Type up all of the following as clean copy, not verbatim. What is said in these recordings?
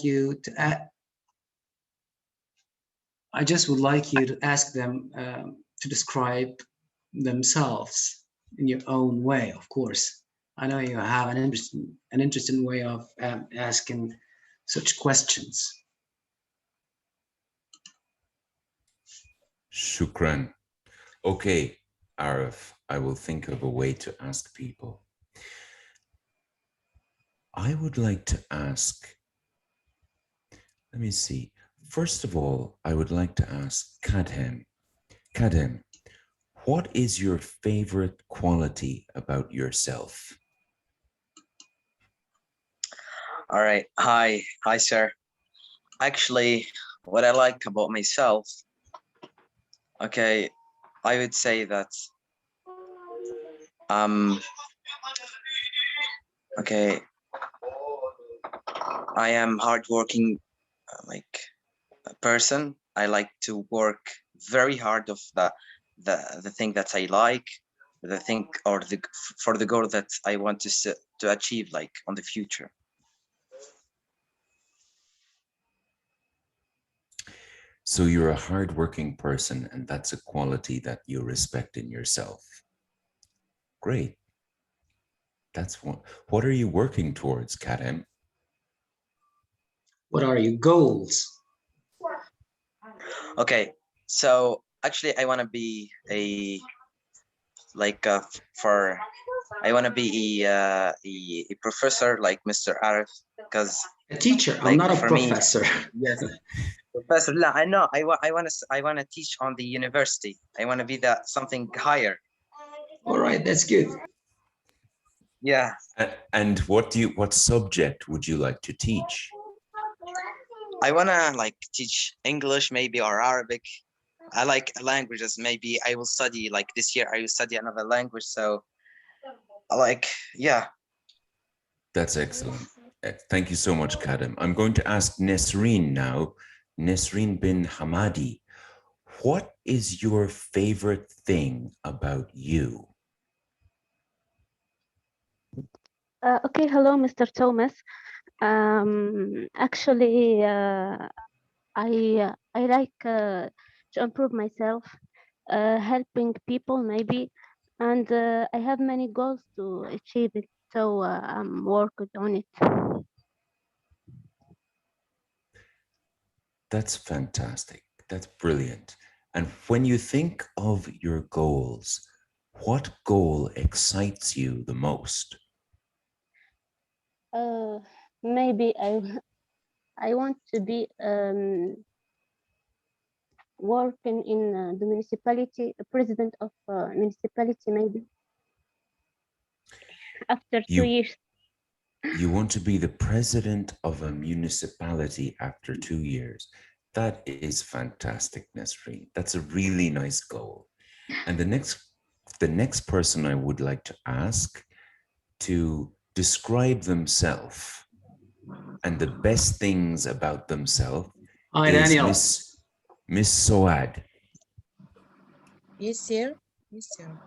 you to I just would like you to ask them to describe themselves in your own way, of course. I know you have an interesting way of asking such questions. Shukran. Okay, Arif, I will think of a way to ask people. I would like to ask, let me see. First of all, I would like to ask Kadhem. Kadhem, what is your favorite quality about yourself? All right. Hi, sir. Actually, what I like about myself, okay, I would say that okay, I am hardworking, like a person. I like to work very hard of the thing that I like, the thing or the for the goal that I want to achieve, like on the future. So you're a hardworking person, and that's a quality that you respect in yourself. Great. That's what. What are you working towards, Kadhem? What are your goals? Okay, so actually, I want to be a like for I want to be a professor like Mr. Arif, because A teacher. I'm like not a for me, professor. yes, professor. I know. I want to teach on the university. I want to be that something higher. All right, that's good. Yeah. And what subject would you like to teach? I want to like teach English maybe or Arabic. I like languages. Maybe I will study like this year. I will study another language. So like, yeah. That's excellent. Thank you so much, Kadhem. I'm going to ask Nesreen now. Nesreen bin Hamadi, what is your favorite thing about you? Okay, hello, Mr. Thomas. Actually, I like to improve myself, helping people maybe, and I have many goals to achieve it. So I'm working on it. That's fantastic. That's brilliant. And when you think of your goals, what goal excites you the most? Maybe I want to be working in the municipality, president of municipality maybe after 2 years. You want to be the president of a municipality after 2 years. That is fantastic, Nesreen. That's a really nice goal. And the next person I would like to ask to describe themselves and the best things about themselves Hi, is Daniel. Miss Soad. Yes, sir. Yes, sir.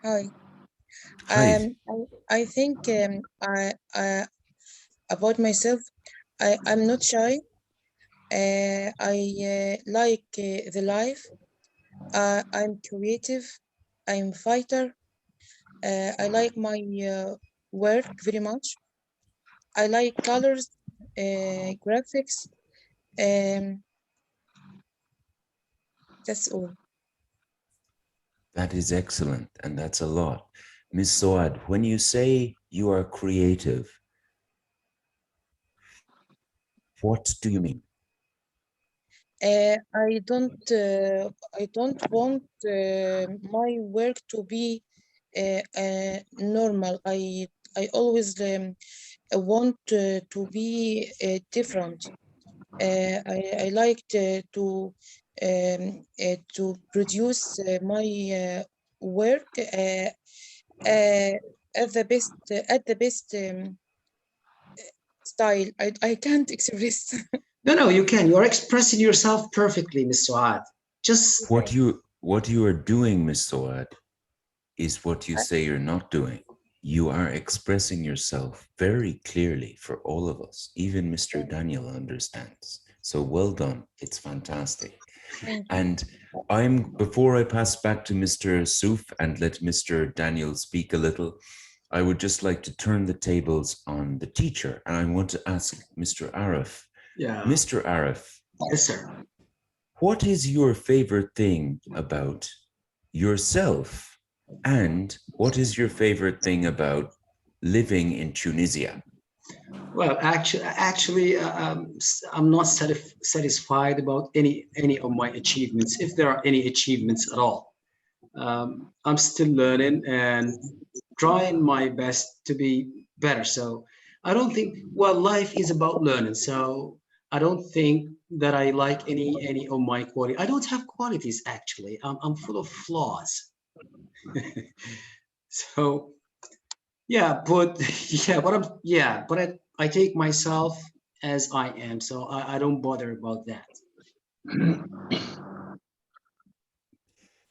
Hi. Hi. I think about myself. I'm not shy. I like the life. I'm creative. I'm fighter. I like my work very much. I like colors, graphics. Um, that's all. That is excellent, and that's a lot. Miss Soad, when you say you are creative, what do you mean? I don't want my work to be normal. I always want to be different. I like to produce my work at the best style. I can't express. No, you can. You're expressing yourself perfectly, Miss Suad. Just What you are doing, Miss Soad, is what you say you're not doing. you are expressing yourself very clearly for all of us. Even Mr. Daniel understands. So well done. It's fantastic. Thank you. And before I pass back to Mr. Souf and let Mr. Daniel speak a little, I would just like to turn the tables on the teacher. And I want to ask Mr. Arif. Yeah. Mr. Arif, Yes, sir. what is your favorite thing about yourself? And what is your favorite thing about living in Tunisia? Well, I'm not satisfied about any of my achievements, if there are any achievements at all. I'm still learning and trying my best to be better. So I don't think, well, life is about learning. So I don't think that I like any of my quality. I don't have qualities actually. I'm full of flaws. So yeah, but I take myself as I am. So I don't bother about that.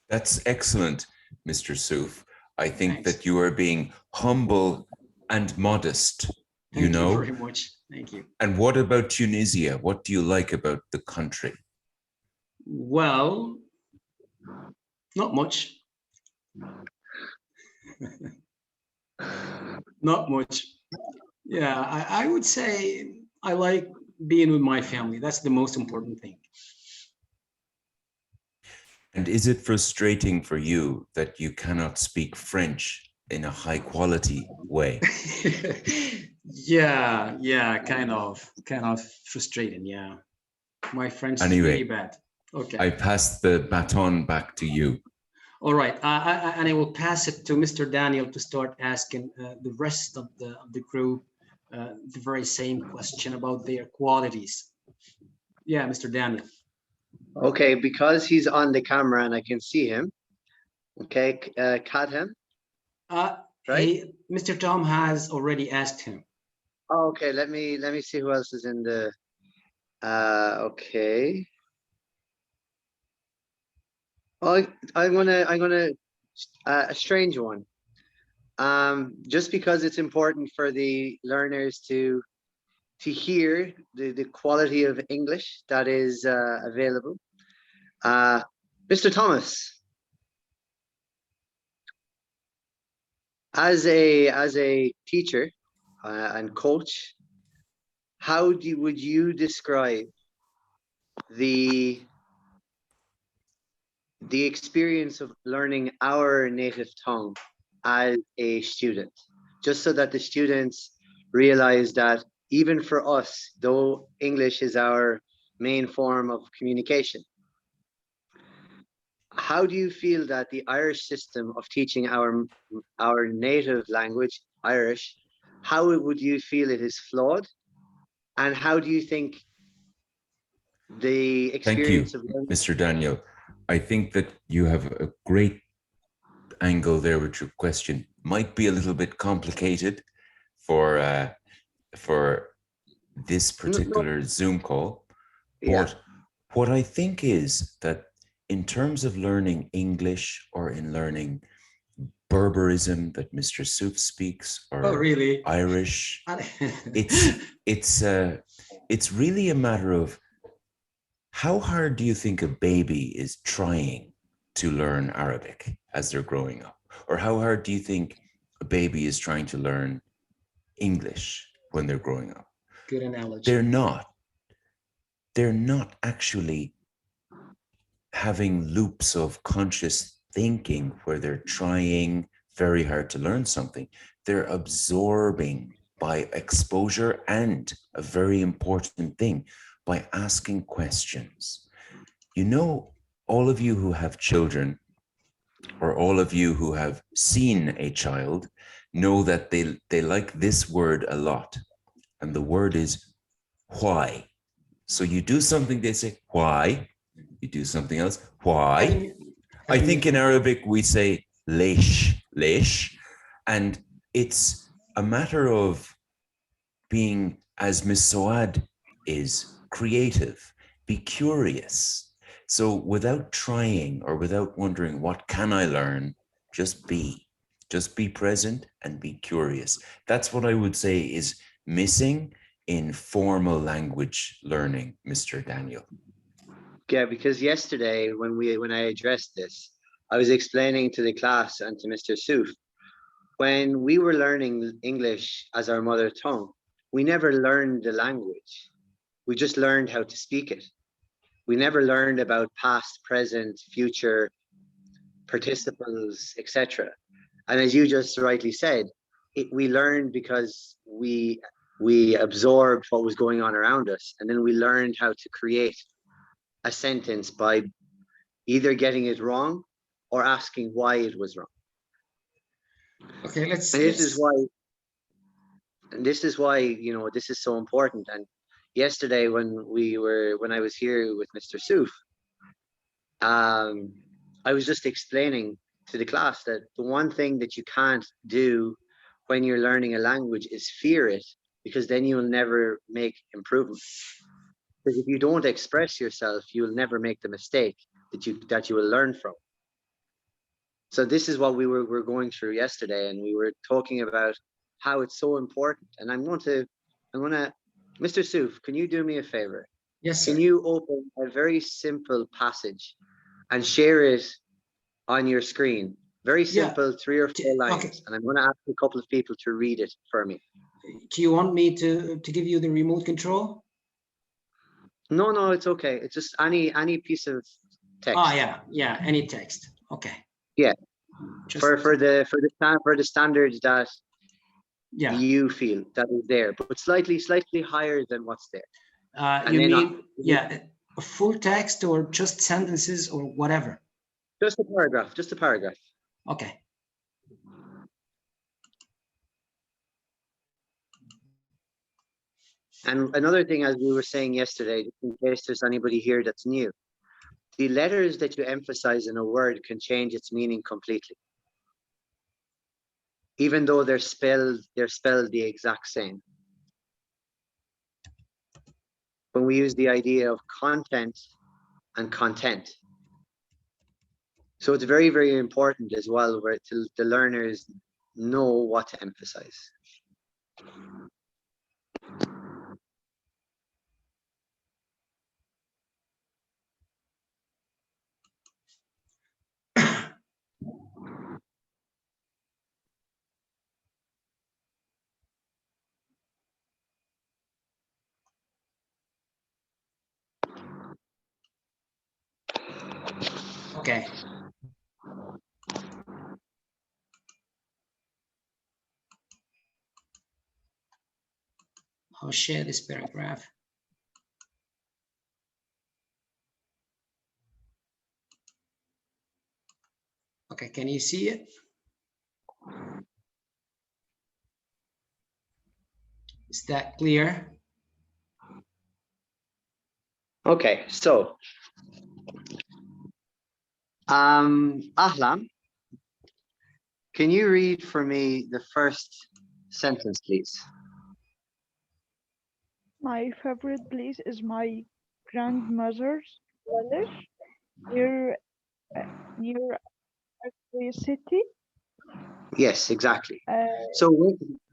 That's excellent, Mr. Souf. I think Thanks. that you are being humble and modest, Thank you very much. Thank you. And what about Tunisia? What do you like about the country? Well, not much. Not much. Yeah, I would say I like being with my family. That's the most important thing. And is it frustrating for you that you cannot speak French in a high quality way? Yeah, kind of frustrating. Yeah, my French is really bad. Okay. I pass the baton back to you. All right, and I will pass it to Mr. Daniel to start asking the rest of the group the very same question about their qualities. Yeah, Mr. Daniel. Okay, because he's on the camera and I can see him. Okay, Kadham. Right? Hey, Mr. Tom has already asked him. Oh, okay, let me see who else is in the. Okay. Oh, I'm gonna a strange one. Just because it's important for the learners to hear the quality of English that is available. Mr. Thomas, as a teacher and coach, how would you describe the experience of learning our native tongue as a student, just so that the students realize that even for us, though English is our main form of communication, how do you feel that the Irish system of teaching our native language, Irish, how would you feel it is flawed? And how do you think the experience Thank you, Mr. Daniel. I think that you have a great angle there with your question. Might be a little bit complicated for this particular Zoom call. But what I think is that in terms of learning English or in learning Berberism that Mr. Souf speaks, or really? Irish, it's really a matter of how hard do you think a baby is trying to learn Arabic as they're growing up? Or how hard do you think a baby is trying to learn English when they're growing up? Good analogy. They're not actually having loops of conscious thinking where they're trying very hard to learn something. They're absorbing by exposure, and a very important thing, by asking questions. You know, all of you who have children, or all of you who have seen a child, know that they like this word a lot. And the word is why. So you do something, they say, why? You do something else, why? I think in Arabic we say leish. And it's a matter of being, as Miss Soad is, creative, be curious. So without trying or without wondering, what can I learn? Just be. Just be present and be curious. That's what I would say is missing in formal language learning, Mr. Daniel. Yeah, because yesterday when I addressed this, I was explaining to the class and to Mr. Souf, when we were learning English as our mother tongue, we never learned the language. We just learned how to speak it. We never learned about past, present, future, participles, etc. And as you just rightly said, we learned because we absorbed what was going on around us, and then we learned how to create a sentence by either getting it wrong or asking why it was wrong. Okay, let's. And this is why, you know, this is so important. And yesterday when I was here with Mr. Souf, I was just explaining to the class that the one thing that you can't do when you're learning a language is fear it, because then you'll never make improvement. Because if you don't express yourself, you will never make the mistake that you will learn from. So this is what we were going through yesterday, and we were talking about how it's so important. And I'm gonna, Mr. Souf, can you do me a favor? Yes, sir. Can you open a very simple passage and share it on your screen? Very simple, 3 or 4 lines. Okay. And I'm going to ask a couple of people to read it for me. Do you want me to give you the remote control? No, it's okay. It's just any piece of text. Oh yeah, any text. Okay. Yeah. Just, for the standards that yeah. you feel that is there, but slightly higher than what's there. You mean a full text or just sentences or whatever? Just a paragraph. Okay. And another thing, as we were saying yesterday, just in case there's anybody here that's new, the letters that you emphasize in a word can change its meaning completely. Even though they're spelled the exact same. When we use the idea of content and content. So it's very, very important as well where the learners know what to emphasize. Okay. I'll share this paragraph. Okay, can you see it? Is that clear? Okay, so Ahlam, can you read for me the first sentence, please? My favorite place is my grandmother's village near a city. Yes, exactly. So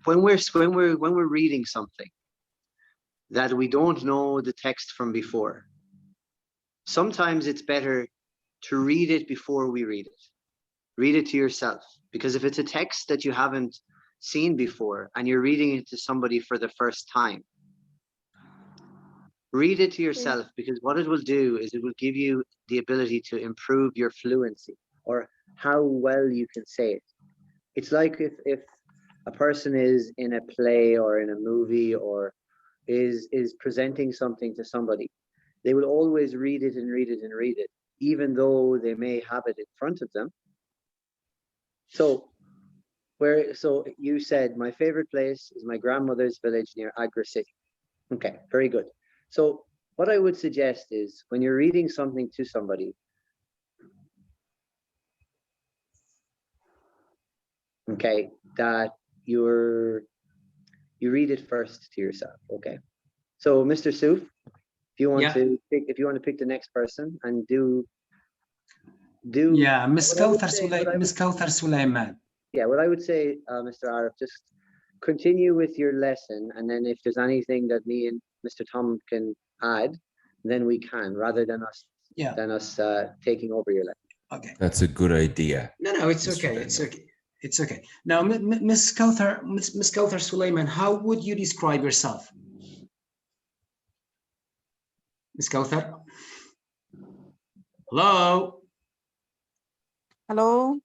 when we're reading something that we don't know the text from before, sometimes it's better to read it before we read it. Read it to yourself, because if it's a text that you haven't seen before and you're reading it to somebody for the first time, read it to yourself, because what it will do is it will give you the ability to improve your fluency or how well you can say it. It's like if a person is in a play or in a movie or is presenting something to somebody, they will always read it and read it and read it, even though they may have it in front of them. So you said my favorite place is my grandmother's village near Agra City. Okay, very good. So what I would suggest is when you're reading something to somebody, okay, that you read it first to yourself. Okay. So Mr. Souf, if you want to pick the next person and do Miss Kauthar Sulaiman. Yeah, well, I would say, Mr. Arif, just continue with your lesson, and then if there's anything that me and Mr. Tom can add, then we can, rather than us Yeah. taking over your lesson. Okay. That's a good idea. No, it's Mr. okay. It's Daniel. okay. It's okay. Now, Miss Kauthar Suleiman, how would you describe yourself? Miss Kauthar? Hello? Hello.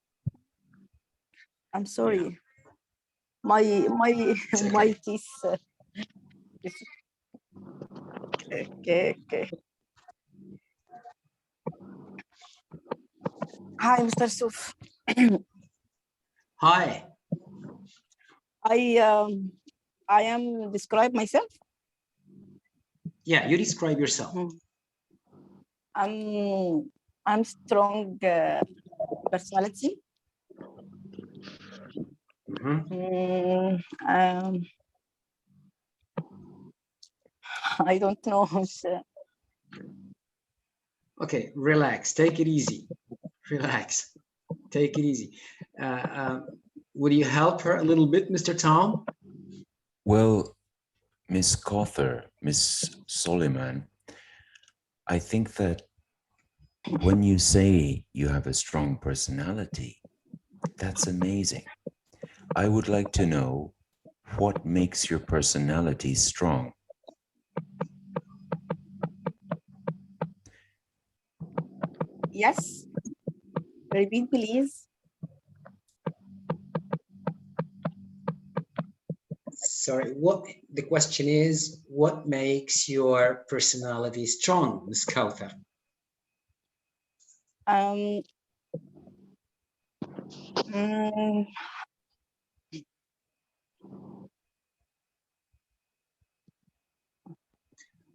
I'm sorry. My It's okay. my teeth. Okay. Hi, Mr. Suf. Hi. I am describe myself. Yeah, you describe yourself. I'm strong personality. I don't know. Okay, relax. Take it easy. Relax. Take it easy. Would you help her a little bit, Mr. Tom? Well, Miss Cawthor, Miss Soliman, I think that when you say you have a strong personality, that's amazing. I would like to know what makes your personality strong. Yes. Repeat, please. Sorry, what the question is, what makes your personality strong, Ms. Kauthar?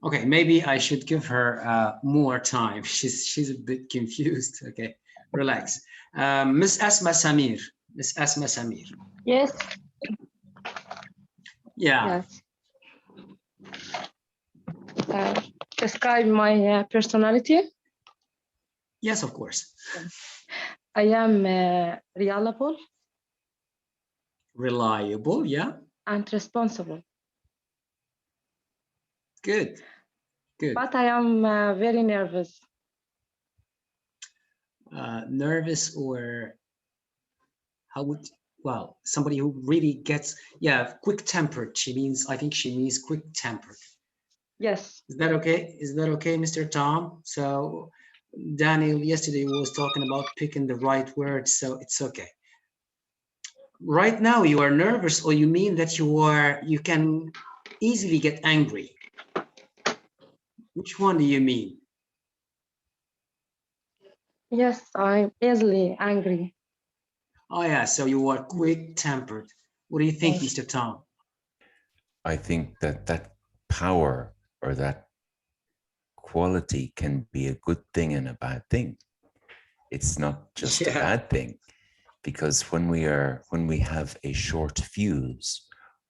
Okay, maybe I should give her more time. She's a bit confused. Okay, relax. Miss Asma Samir. Miss Asma Samir. Yes. Yeah. Yes. Describe my personality. Yes, of course. I am reliable. Reliable, yeah. And responsible. Good. Good. But I am very nervous. Nervous, or how would, well, somebody who really gets, yeah, quick-tempered. I think she means quick-tempered. Yes. Is that okay? Is that okay, Mr. Tom? So Daniel yesterday was talking about picking the right words, so it's okay. Right now you are nervous, or you mean that you can easily get angry? Which one do you mean? Yes, I'm easily angry. Oh yeah, so you are quick-tempered. What do you think, Mr. Tom? I think that power or that quality can be a good thing and a bad thing. It's not just a bad thing, because when we have a short fuse,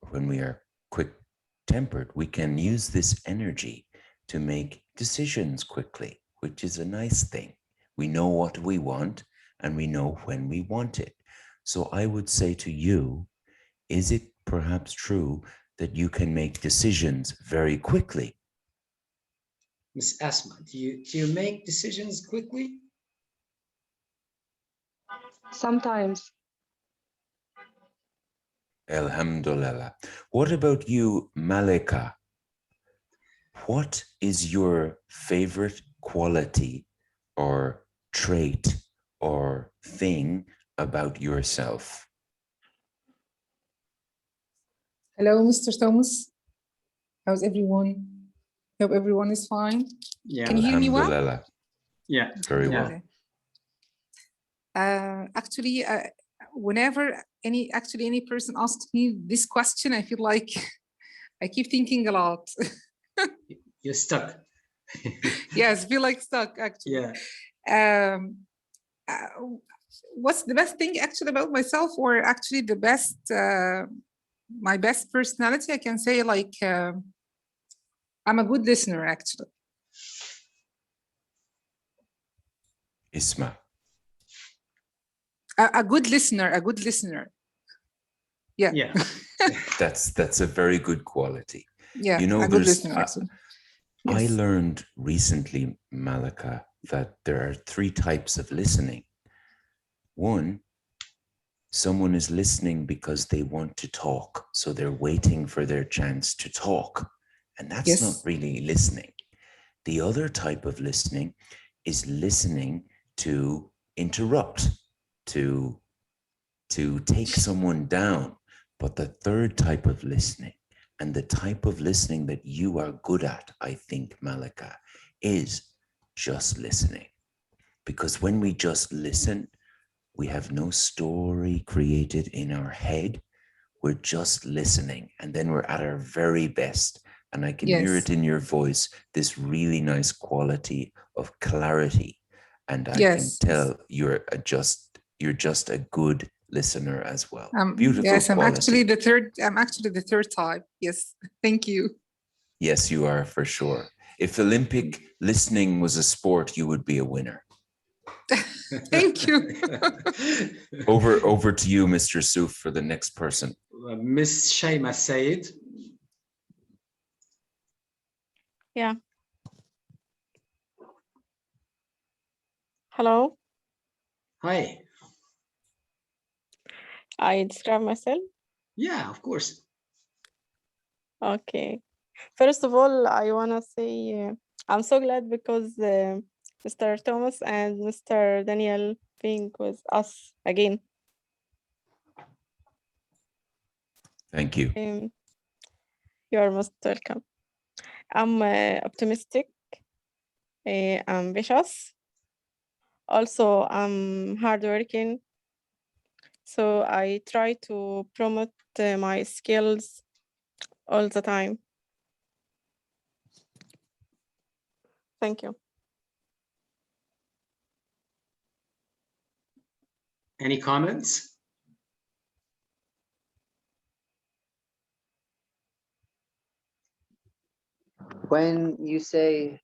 when we are quick-tempered, we can use this energy to make decisions quickly, which is a nice thing. We know what we want and we know when we want it. So I would say to you, is it perhaps true that you can make decisions very quickly? Miss Asma, do you make decisions quickly? Sometimes. Alhamdulillah. What about you, Malika? What is your favorite quality or trait or thing about yourself? Hello, Mr. Thomas. How's everyone? Hope everyone is fine. Yeah. Can you hear me well? Alhamdulillah. Yeah. Very well. Okay. Actually, whenever any person asks me this question, I feel like I keep thinking a lot. You're stuck. Yes, feel like stuck actually. Yeah. What's the best thing actually about myself, or actually the best, my best personality? I can say like I'm a good listener actually. Isma. A good listener, a good listener. Yeah. Yeah. That's a very good quality. Yeah, You know, a good there's listener, actually. I Yes. learned recently, Malika, that there are 3 types of listening. One, someone is listening because they want to talk, so they're waiting for their chance to talk, and that's not Yes. really listening. The other type of listening is listening to interrupt, to take someone down. But the third type of listening, and the type of listening that you are good at, I think, Malika, is just listening. Because when we just listen, we have no story created in our head. We're just listening, and then we're at our very best. And I can hear Yes. it in your voice, this really nice quality of clarity. And I can Yes. tell you're just a good listener as well. Beautiful Yes, I'm quality. actually the third type. Yes. Thank you. Yes, you are, for sure. If Olympic listening was a sport, you would be a winner. Thank you. Over to you, Mr. Souf, for the next person. Miss Shaima Said. Yeah. Hello. Hi. I describe myself. Yeah, of course. Okay. First of all, I wanna say I'm so glad because Mr. Thomas and Mr. Daniel being with us again. Thank you. You are most welcome. I'm optimistic, ambitious. Also, I'm hardworking. So I try to promote my skills all the time. Thank you. Any comments? When you say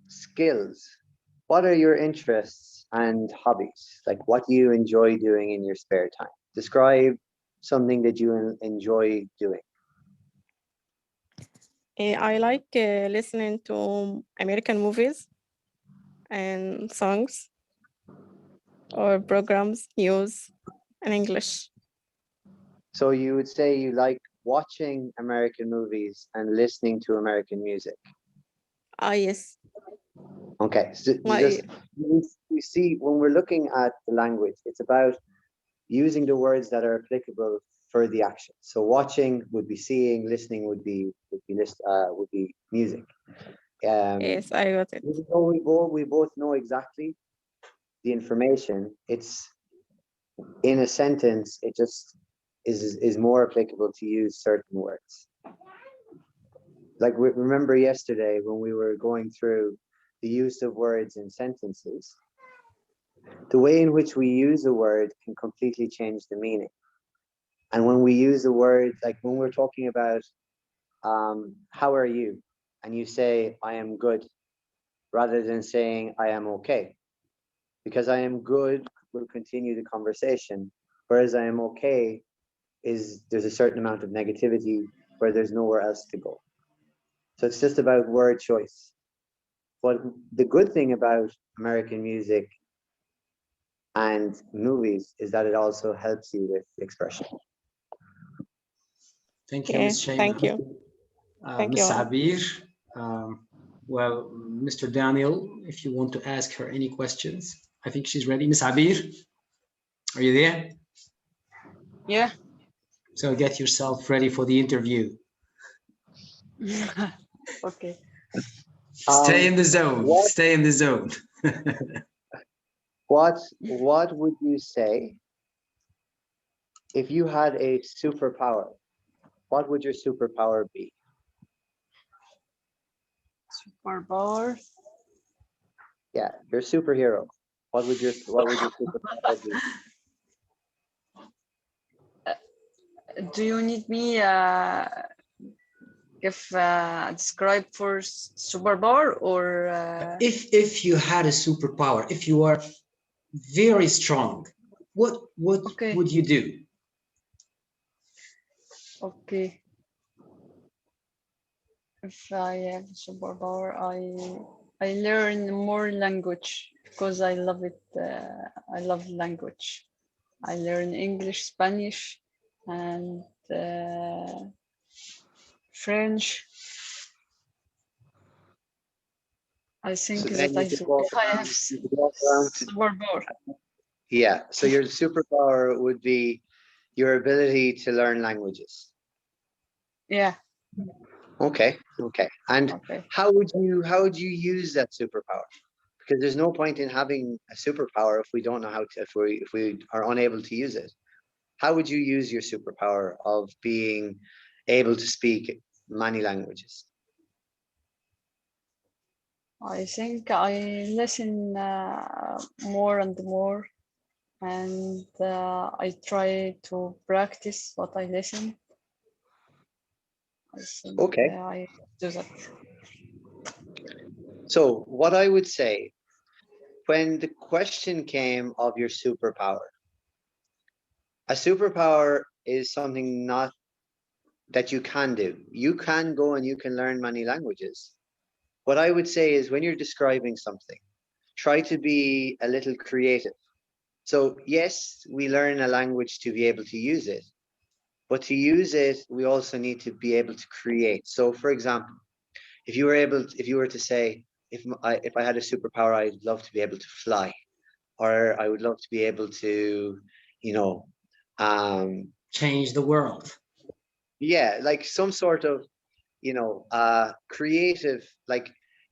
skills, what are your interests and hobbies? Like, what do you enjoy doing in your spare time? Describe something that you enjoy doing. I like listening to American movies and songs or programs, news in English. So you would say you like watching American movies and listening to American music. Yes. Okay, so we see when we're looking at the language, it's about using the words that are applicable for the action. So watching would be seeing, listening would be music. Yes, I got it. Even though we both know exactly the information, it's in a sentence, it just is more applicable to use certain words. Like remember yesterday when we were going through the use of words in sentences, the way in which we use a word can completely change the meaning. And when we use a word, like when we're talking about how are you, and you say I am good, rather than saying I am okay, because I am good will continue the conversation, whereas I am okay there's a certain amount of negativity where there's nowhere else to go. So it's just about word choice. But the good thing about American music and movies is that it also helps you with expression. Thank you, Ms. Shaima. Thank you. Thank Ms. you. Abir. Well, Mr. Daniel, if you want to ask her any questions, I think she's ready. Ms. Abir, are you there? Yeah. So get yourself ready for the interview. Okay. Stay in the zone. Stay in the zone. What would you say if you had a superpower? What would your superpower be? Superpower. Yeah, you're a superhero. What would your superpower be? Do you need me describe for superpower or if you had a superpower, if you are very strong, what okay. would you do? Okay. If I have superpower, I learn more language because I love it. I love language. I learn English, Spanish, and French. I think So then that I you could do. walk If I have around, you could walk around to, superpower, yeah. So your superpower would be your ability to learn languages. yeah. Okay, okay. And Okay. how would you use that superpower? Because there's no point in having a superpower if we don't know how to, if we are unable to use it. How would you use your superpower of being able to speak many languages? I think I listen more and more, and I try to practice what I listen. I think Okay. I do that. So what I would say, when the question came of your superpower, a superpower is something not that you can do. You can go and you can learn many languages. What I would say is when you're describing something, try to be a little creative. So yes, we learn a language to be able to use it, but to use it, we also need to be able to create. So for example, if you were to say, if I had a superpower, I'd love to be able to fly, or I would love to be able to, you know, Change the world. yeah, like some sort of, creative, like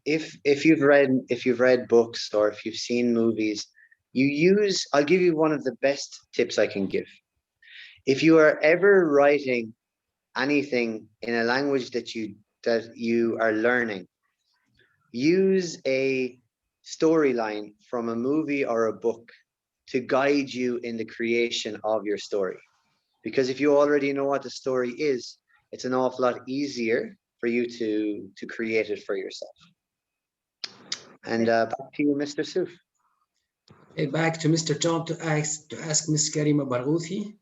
if you've read books or if you've seen movies, I'll give you one of the best tips I can give. If you are ever writing anything in a language that you are learning, use a storyline from a movie or a book to guide you in the creation of your story. Because if you already know what the story is, it's an awful lot easier for you to create it for yourself. And back to you, Mr. Suf. Okay, back to Mr. Tom to ask Ms. Karima Barghouthi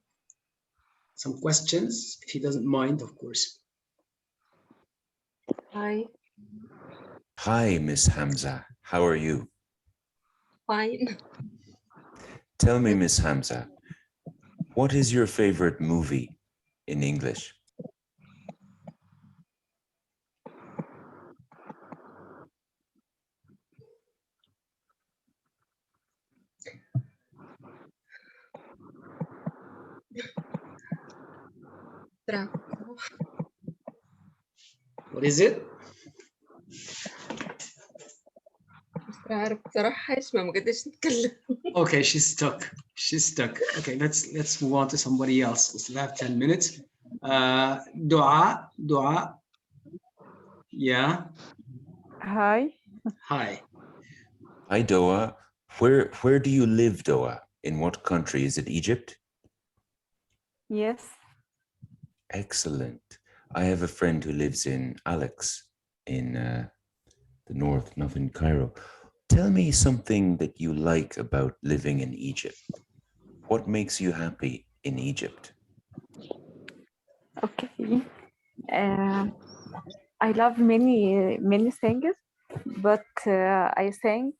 some questions, if he doesn't mind, of course. Hi, Hi, Miss Hamza. How are you? fine. Tell me, Miss Hamza, what is your favorite movie in English? What is it? مش عارف بصراحة اسمها ما قدرتش نتكلم. Okay, she's stuck. She's stuck. Okay, let's move on to somebody else. We still have 10 minutes. Dua. Yeah. Hi. Hi. Hi, Doa. Where do you live, Doa? In what country? Is it Egypt? Yes. Excellent. I have a friend who lives in Alex in the north, not in Cairo. Tell me something that you like about living in Egypt. What makes you happy in Egypt? Okay. I love many things, but I think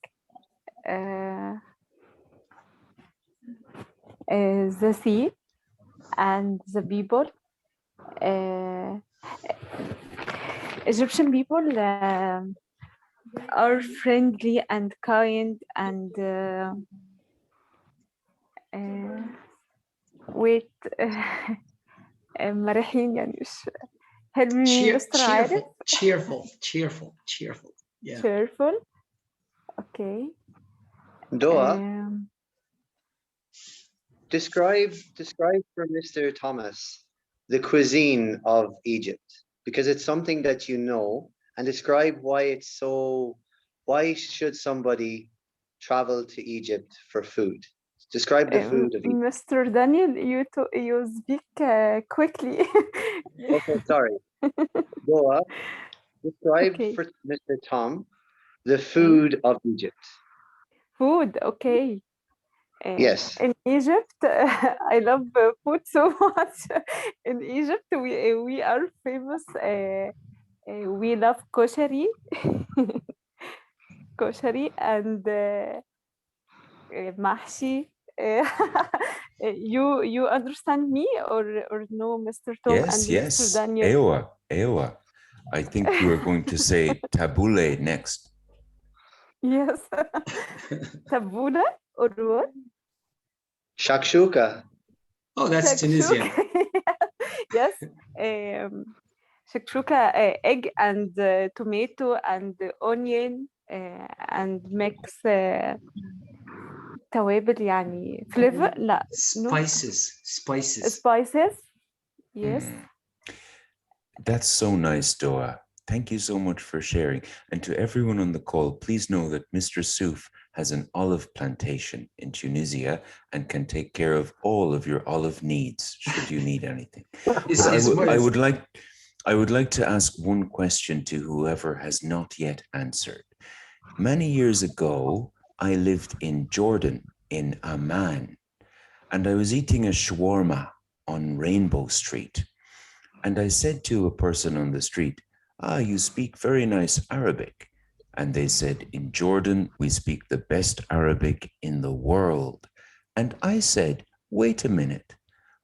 the sea and the people. Egyptian people are friendly and kind and wait مرحين يعني مش help me مستر عارف cheerful. Yeah. cheerful. Okay. Doa, describe for Mr. Thomas the cuisine of Egypt, because it's something that you know, and describe why should somebody travel to Egypt for food? Describe the food of Egypt. Mr. Daniel, you speak quickly. Okay, sorry. Doa, describe Okay. for Mr. Tom the food of Egypt. Food, okay. Yes. In Egypt, I love food so much. In Egypt, we are famous. We love koshari, koshari, and mahshi. Uh, you understand me or no, Mr. Tom and Yes, Mr. yes. Daniel? Ewa, Ewa. I think you are going to say tabbouleh next. Yes. Tabbouleh or what? Shakshuka. Oh, that's Tunisian. Shakshuka. Yes. Shakshuka, egg and tomato and onion and mix توابل يعني flavor لا no Spices. spices. Yes. That's so nice, Doa. Thank you so much for sharing. And to everyone on the call, please know that Mr. Souf has an olive plantation in Tunisia and can take care of all of your olive needs should you need anything. I would like to ask one question to whoever has not yet answered. Many years ago, I lived in Jordan, in Amman, and I was eating a shawarma on Rainbow Street. And I said to a person on the street, you speak very nice Arabic. And they said, in Jordan, we speak the best Arabic in the world. And I said, wait a minute.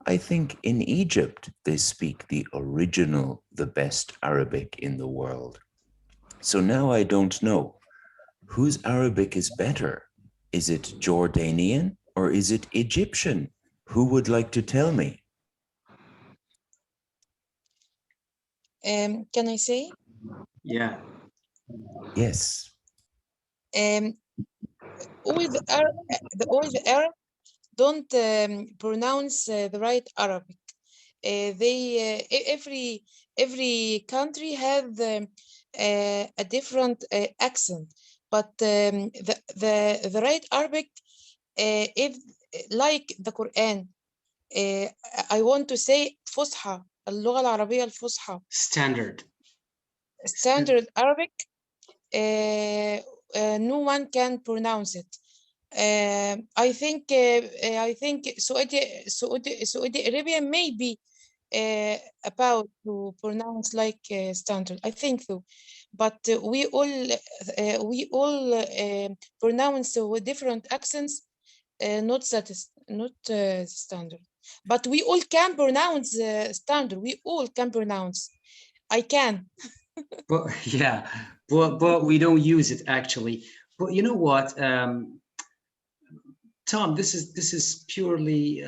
I think in Egypt, they speak the original, the best Arabic in the world. So now I don't know. Whose Arabic is better? Is it Jordanian or is it Egyptian? Who would like to tell me? Can I say? Yeah. Yes. All the Arab don't pronounce the right Arabic. Every country have a different accent, but the right Arabic, if like the Quran, I want to say فصحى اللغة العربية الفصحى. Standard Arabic. No one can pronounce it. I think Saudi Arabia may be about to pronounce like standard. I think so, but we all pronounce with different accents. Not standard, but we all can pronounce standard. We all can pronounce. I can. But yeah, but we don't use it actually. But you know what, Tom, this is purely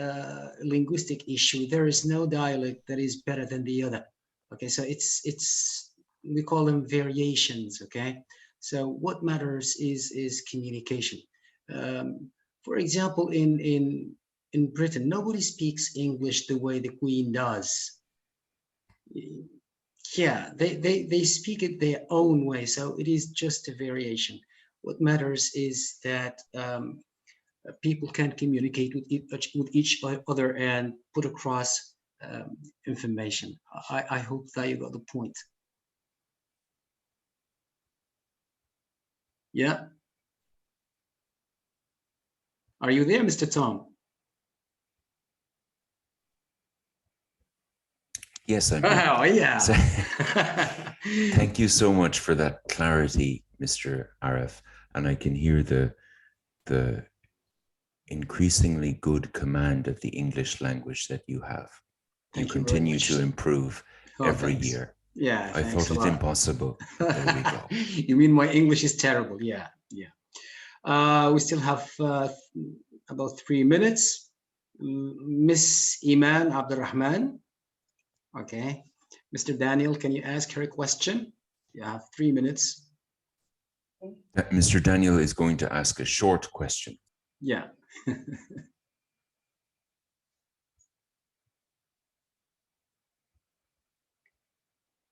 linguistic issue. There is no dialect that is better than the other. Okay, so it's we call them variations. Okay, so what matters is communication. For example, in Britain, nobody speaks English the way the Queen does. Yeah, they speak it their own way, so it is just a variation. What matters is that people can communicate with each other and put across information. I hope that you got the point. Yeah. Are you there, Mr. Tom? Yes, I'm here. Oh, yeah. So, thank you so much for that clarity, Mr. Arif. And I can hear the increasingly good command of the English language that you have. You continue to improve every year. Yeah, I thought it impossible. There we go. You mean my English is terrible? Yeah, yeah. We still have about 3 minutes. Miss Iman Abdurrahman. Okay. Mr. Daniel, can you ask her a question? You have 3 minutes. Mr. Daniel is going to ask a short question. Yeah.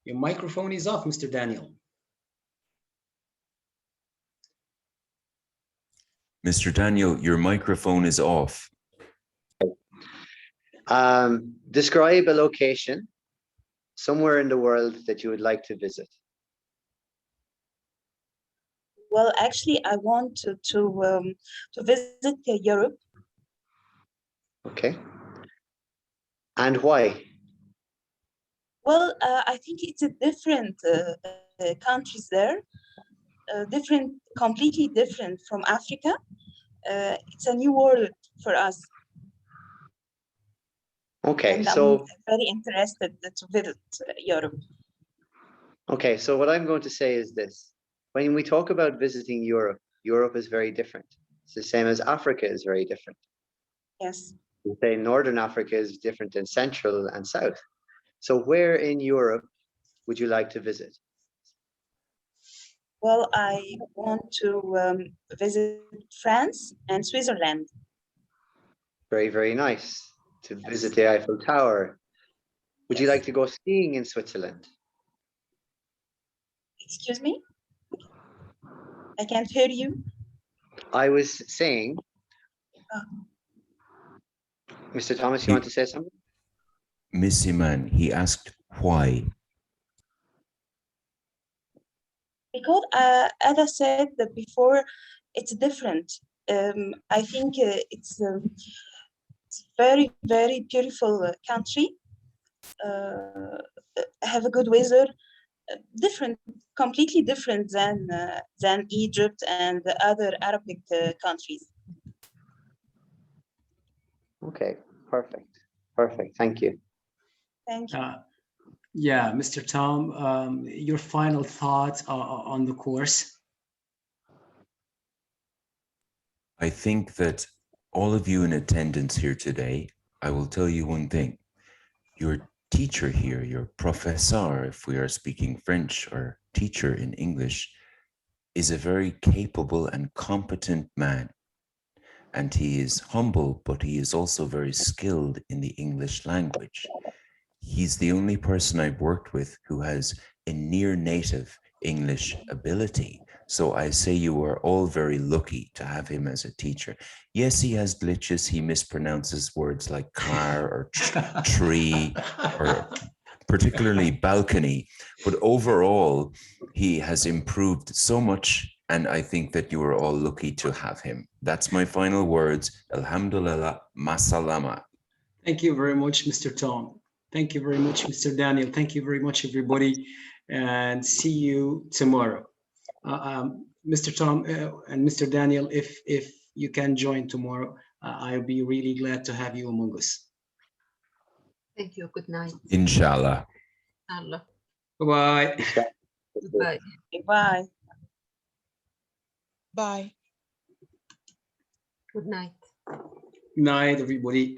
Your microphone is off, Mr. Daniel. Mr. Daniel, your microphone is off. Describe a location somewhere in the world that you would like to visit. Well, actually, I want to visit Europe Okay. And why? Well, I think it's a different countries there, different, completely different from Africa. It's a new world for us, Okay, and so I'm very interested to visit Europe. okay, so what I'm going to say is this. When we talk about visiting Europe, Europe is very different. It's the same as Africa is very different. Yes. We say Northern Africa is different than Central and South. So where in Europe would you like to visit? Well, I want to visit France and Switzerland. Very, very nice. To Yes. visit the Eiffel Tower. Would you Yes. like to go skiing in Switzerland? Excuse me? I can't hear you. I was saying, Oh. Mr. Thomas, you want to say something? Miss Iman, he asked why. Because, as I said before, it's different. I think it's very, very beautiful country. Have a good weather. Different, completely different than Egypt and the other Arabic countries. Okay, perfect. Perfect. Thank you. Thank you. Yeah, Mr. Tom, your final thoughts on the course? I think that all of you in attendance here today, I will tell you one thing. Your teacher here, your professor, if we are speaking French, or teacher in English, is a very capable and competent man. And he is humble, but he is also very skilled in the English language. He's the only person I've worked with who has a near native English ability. So I say you are all very lucky to have him as a teacher. Yes, he has glitches. He mispronounces words like car or tree or particularly balcony. But overall, he has improved so much. And I think that you are all lucky to have him. That's my final words. Alhamdulillah, masalama. Thank you very much, Mr. Tom. Thank you very much, Mr. Daniel. Thank you very much, everybody. And see you tomorrow. Mr. Tom and Mr. Daniel, if you can join tomorrow, I'll be really glad to have you among us. Thank you. Good night. Inshallah. Allah. Bye. Goodbye. Bye. Bye. Good night. Night, everybody.